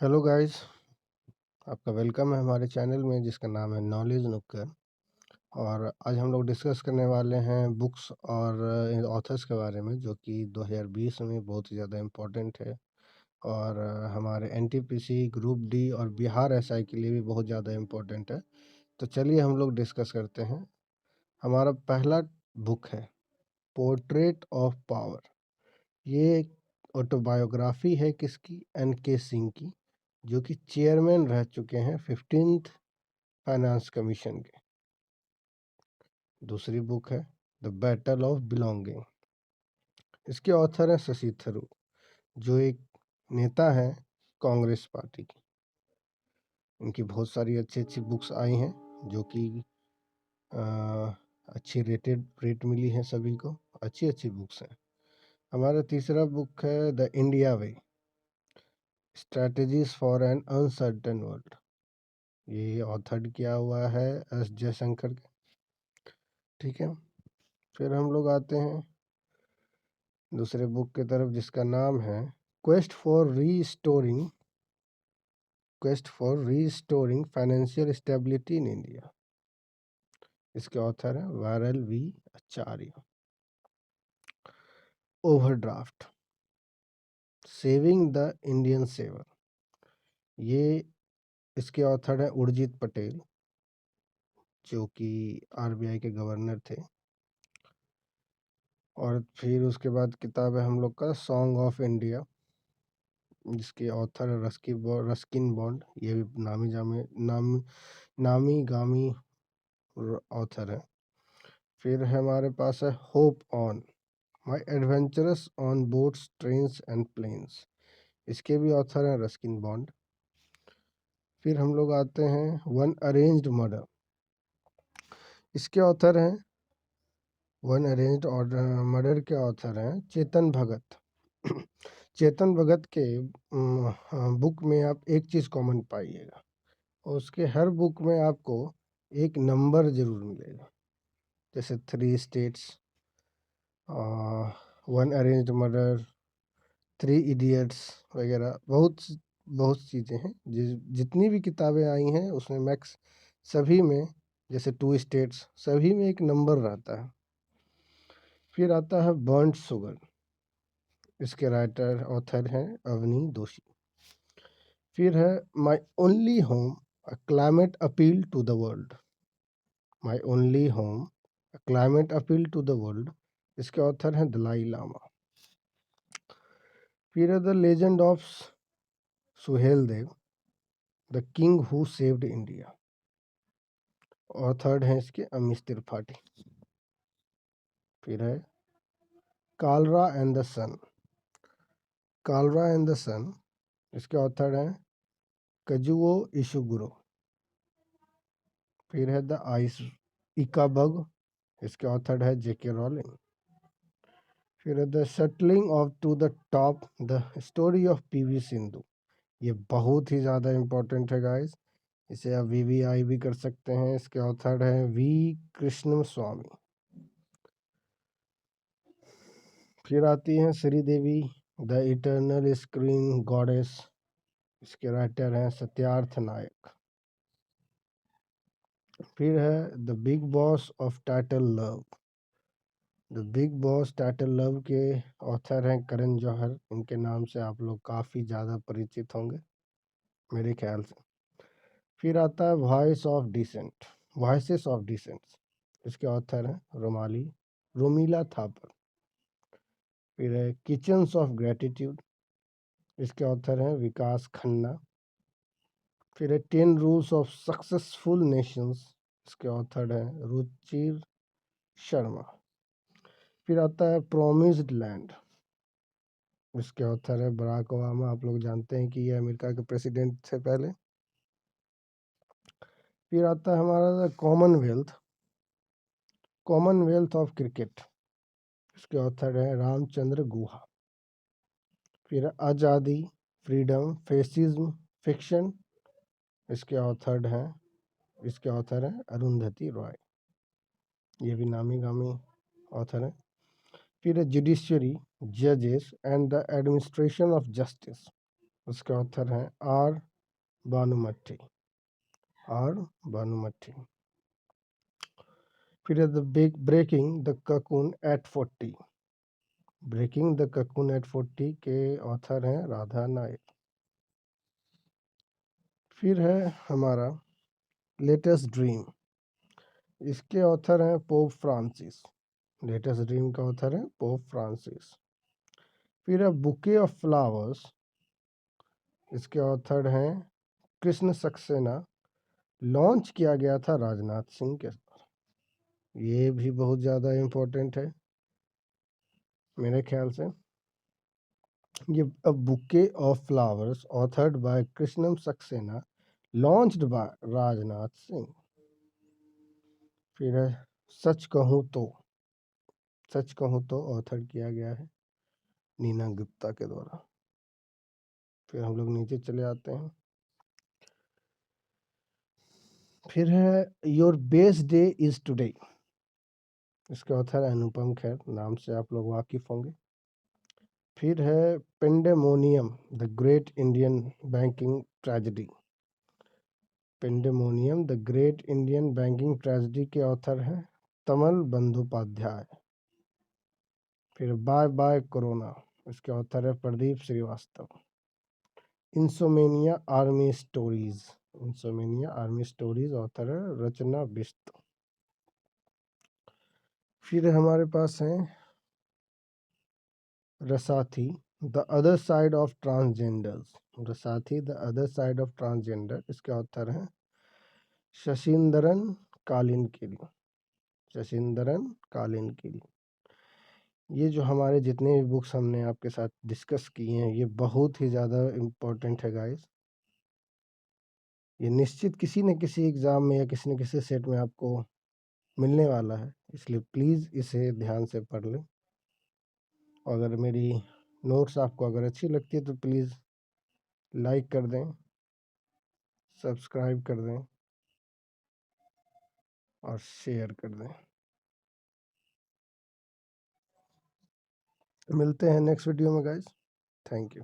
Hello guys, आपका welcome है हमारे चैनल में जिसका नाम है नॉलेज नुक्कड़। और आज हम लोग डिस्कस करने वाले हैं बुक्स और ऑथर्स के बारे में, जो कि 2020 में बहुत ही ज़्यादा इम्पोर्टेंट है। और हमारे एनटीपीसी, ग्रुप डी और बिहार एसआई के लिए भी बहुत ज़्यादा इम्पोर्टेंट है। तो चलिए हम लोग डिस्कस करते हैं। हमारा पहला बुक है पोर्ट्रेट ऑफ पावर। ये ऑटोबायोग्राफी है किसकी? एन.के. सिंह की, जो कि चेयरमैन रह चुके हैं 15th फाइनेंस कमीशन के। दूसरी बुक है द बैटल ऑफ बिलोंगिंग। इसके ऑथर हैं शशि थरूर, जो एक नेता हैं कांग्रेस पार्टी की। इनकी बहुत सारी अच्छी अच्छी बुक्स आई हैं, जो कि अच्छी रेट मिली हैं सभी को। अच्छी अच्छी बुक्स हैं। हमारा तीसरा बुक है the India way, strategies for an uncertain world. ये ऑथर्ड किया हुआ है एस जयशंकर के। ठीक है, फिर हम लोग आते हैं दूसरे बुक की तरफ, जिसका नाम है quest for restoring financial stability in India. इसके ऑथर हैं Viral V Acharya. Overdraft, saving the Indian saver. ये इसके ऑथर हैं उर्जित पटेल, जो कि आरबीआई के गवर्नर थे। और फिर उसके बाद किताब है हम लोग का सॉन्ग ऑफ इंडिया, जिसके ऑथर है रस्किन बॉन्ड। ये भी नामी गामी ऑथर है। फिर है हमारे पास है hop on my adventures on boats, trains and planes. इसके भी ऑथर हैं रस्किन बॉन्ड। फिर हम लोग आते हैं वन अरेंज्ड मर्डर। इसके ऑथर हैं वन अरेंज्ड मर्डर के ऑथर हैं चेतन भगत। चेतन भगत के बुक में आप एक चीज़ कॉमन पाइएगा, और उसके हर बुक में आपको एक नंबर ज़रूर मिलेगा। जैसे 3 states, one arranged murder, 3 idiots वगैरह। बहुत चीज़ें हैं। जितनी भी किताबें आई हैं उसमें मैक्स सभी में, जैसे 2 स्टेट्स, सभी में एक नंबर रहता है। फिर आता है बर्न्ड शुगर। इसके राइटर ऑथर हैं अवनी दोषी। फिर है my only home, a climate appeal to the world. My only home, a climate appeal to the world. इसके ऑथर हैं दलाई लामा। फिर है the legend of Suhel Dev, the king who saved India. और third है इसके अमीश त्रिपाठी। फिर है Klara and the sun. Klara and the sun, इसके ऑथर हैं कजुओ इशुगुरो। फिर है द आइस इका बग। इसके ऑथर है जेके रॉलिंग। फिर है the shuttling off to the top, the story of PV Sindhu. ये बहुत ही ज़्यादा इम्पोर्टेंट है गाइस। इसे आप वीवीआई भी कर सकते हैं। इसके ऑथर है वी कृष्ण स्वामी। फिर आती हैं Sridevi, the eternal screen goddess. इसके राइटर हैं सत्यार्थ नायक। फिर है the big boss of title love. The big boss title love के ऑथर हैं करण जौहर। इनके नाम से आप लोग काफ़ी ज़्यादा परिचित होंगे मेरे ख्याल से। फिर आता है वॉइसेस ऑफ डिसेंट। इसके ऑथर हैं रोमीला थापर। फिर है किचन्स ऑफ ग्रेटिट्यूड। इसके ऑथर हैं विकास खन्ना। फिर है 10 रूल्स ऑफ सक्सेसफुल नेशंस। इसके ऑथर हैं रुचिर शर्मा। फिर आता है प्रोमिस्ड लैंड। इसके ऑथर है बराक ओबामा। आप लोग जानते हैं कि ये अमेरिका के प्रेसिडेंट थे पहले। फिर आता है हमारा कॉमनवेल्थ ऑफ क्रिकेट। इसके ऑथर है रामचंद्र गुहा। फिर आज़ादी, फ्रीडम, फेसिज्म, फिक्शन। इसके ऑथर हैं अरुंधति रॉय। ये भी नामी गामी ऑथर हैं। फिर जुडिशरी, जजेस and the administration of justice. उसके ऑथर हैं आर भानुमति, आर भानुमति। फिर है the big breaking the cocoon at 40, breaking the cocoon at 40 के ऑथर हैं राधा नायर। फिर है हमारा लेटेस्ट ड्रीम, इसके ऑथर हैं पोप फ्रांसिस, लेटेस्ट ड्रीम का ऑथर है पोप फ्रांसिस। फिर है बुके ऑफ फ्लावर्स, इसके ऑथर हैं कृष्ण सक्सेना, लॉन्च किया गया था राजनाथ सिंह के साथ। ये भी बहुत ज़्यादा इम्पोर्टेंट है मेरे ख्याल से। ये a bouquet of flowers authored bye Krishnam Saxena, launched by Rajnath Singh. फिर है सच कहूँ तो, सच कहूँ तो ऑथर किया गया है नीना गुप्ता के द्वारा। फिर हम लोग नीचे चले आते हैं। फिर है your best day is today, इसके ऑथर अनुपम खेर, नाम से आप लोग वाकिफ होंगे। फिर है pandemonium the great Indian banking tragedy, pandemonium the great Indian banking tragedy के ऑथर हैं तमल बंदोपाध्याय। फिर बाय बाय कोरोना, इसके ऑथर है Pradeep Srivastava. Insomnia army stories, insomnia army stories author है रचना बिष्ट। फिर हमारे पास हैं Rasathi the other side of transgenders, Rasathi the other side of transgender, इसके ऑथर हैं शशिंदरन कालिनकिल, शशिंदरन कालिनकिल। ये जो हमारे जितने भी बुक्स हमने आपके साथ डिस्कस किए हैं ये बहुत ही ज़्यादा इम्पोर्टेंट है गाइस। ये निश्चित किसी न किसी एग्ज़ाम में या किसी न किसी सेट में आपको मिलने वाला है, इसलिए प्लीज़ इसे ध्यान से पढ़ लें। और अगर मेरी नोट्स आपको अगर अच्छी लगती है तो प्लीज़ लाइक कर दें, सब्सक्राइब कर दें और शेयर कर दें। मिलते हैं नेक्स्ट वीडियो में गाइस, थैंक यू।